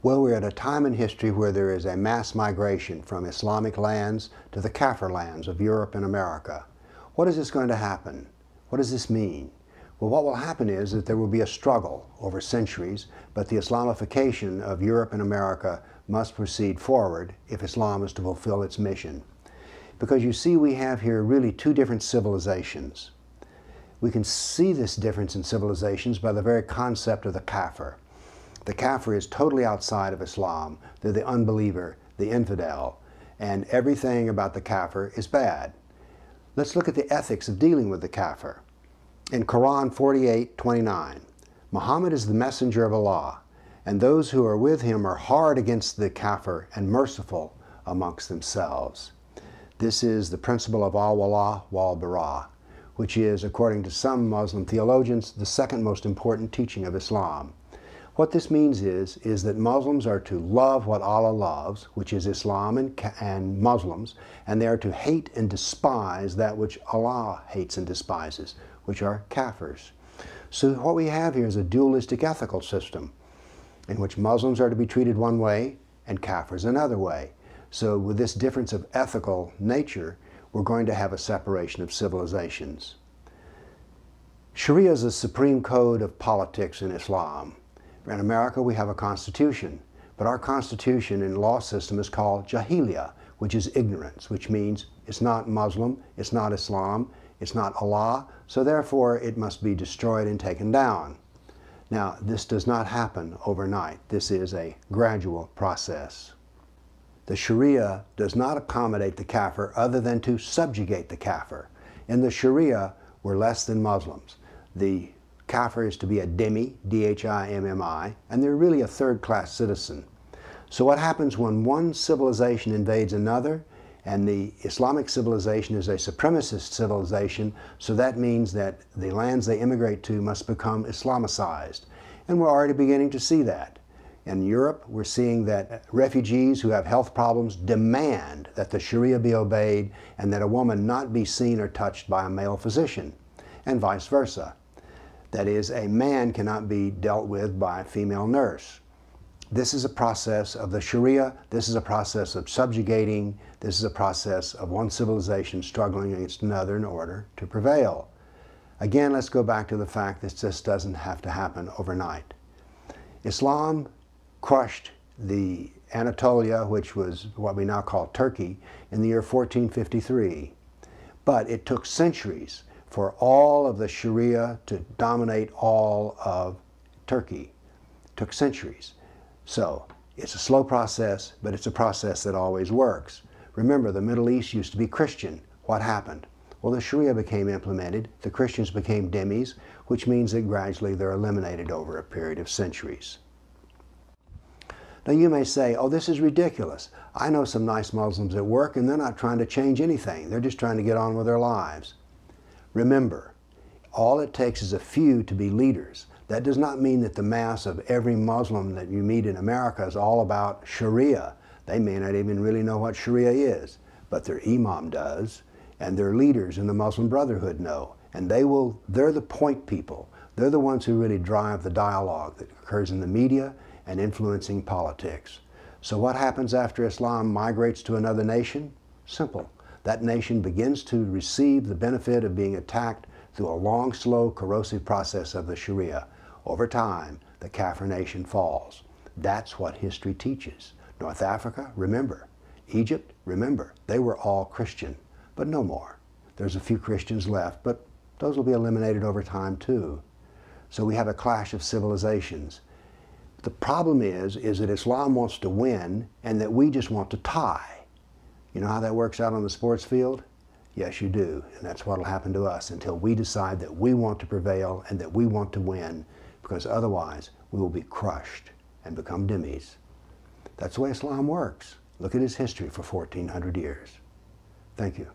Well, we're at a time in history where there is a mass migration from Islamic lands to the Kafir lands of Europe and America. What is this going to happen? What does this mean? Well, what will happen is that there will be a struggle over centuries, but the Islamification of Europe and America must proceed forward if Islam is to fulfill its mission. Because you see, we have here really two different civilizations. We can see this difference in civilizations by the very concept of the Kafir. The Kafir is totally outside of Islam. They're the unbeliever, the infidel, and everything about the Kafir is bad. Let's look at the ethics of dealing with the Kafir. In Quran 48:29, Muhammad is the messenger of Allah, and those who are with him are hard against the Kafir and merciful amongst themselves. This is the principle of al-wala wal-bara, which is, according to some Muslim theologians, the second most important teaching of Islam. What this means is that Muslims are to love what Allah loves, which is Islam and Muslims, and they are to hate and despise that which Allah hates and despises, which are Kafirs. So what we have here is a dualistic ethical system in which Muslims are to be treated one way and Kafirs another way. So with this difference of ethical nature, we're going to have a separation of civilizations. Sharia is the supreme code of politics in Islam. In America, we have a constitution, but our constitution and law system is called Jahiliya, which is ignorance, which means it's not Muslim, it's not Islam, it's not Allah, so therefore it must be destroyed and taken down. Now, this does not happen overnight. This is a gradual process. The Sharia does not accommodate the Kafir other than to subjugate the Kafir. In the Sharia, we're less than Muslims. The Kafir is to be a dhimmi, D-H-I-M-M-I, and they're really a third-class citizen. So what happens when one civilization invades another, and the Islamic civilization is a supremacist civilization, so that means that the lands they immigrate to must become Islamicized. And we're already beginning to see that. In Europe, we're seeing that refugees who have health problems demand that the Sharia be obeyed and that a woman not be seen or touched by a male physician, and vice versa. That is, a man cannot be dealt with by a female nurse. This is a process of the Sharia. This is a process of subjugating. This is a process of one civilization struggling against another in order to prevail. Again, let's go back to the fact that this doesn't have to happen overnight. Islam crushed the Anatolia, which was what we now call Turkey, in the year 1453. But it took centuries for all of the Sharia to dominate all of Turkey. It took centuries. So it's a slow process, but it's a process that always works. Remember, the Middle East used to be Christian. What happened? Well, the Sharia became implemented. The Christians became dhimmis, which means that gradually they're eliminated over a period of centuries. Now you may say, oh, this is ridiculous. I know some nice Muslims at work and they're not trying to change anything. They're just trying to get on with their lives. Remember, all it takes is a few to be leaders. That does not mean that the mass of every Muslim that you meet in America is all about Sharia. They may not even really know what Sharia is, but their imam does, and their leaders in the Muslim Brotherhood know. And they're the point people. They're the ones who really drive the dialogue that occurs in the media and influencing politics. So what happens after Islam migrates to another nation? Simple. That nation begins to receive the benefit of being attacked through a long, slow, corrosive process of the Sharia. Over time, the Kafir nation falls. That's what history teaches. North Africa, remember. Egypt, remember. They were all Christian, but no more. There's a few Christians left, but those will be eliminated over time too. So we have a clash of civilizations. The problem is that Islam wants to win and that we just want to tie. You know how that works out on the sports field? Yes, you do. And that's what will happen to us until we decide that we want to prevail and that we want to win, because otherwise we will be crushed and become dhimmis. That's the way Islam works. Look at its history for 1400 years. Thank you.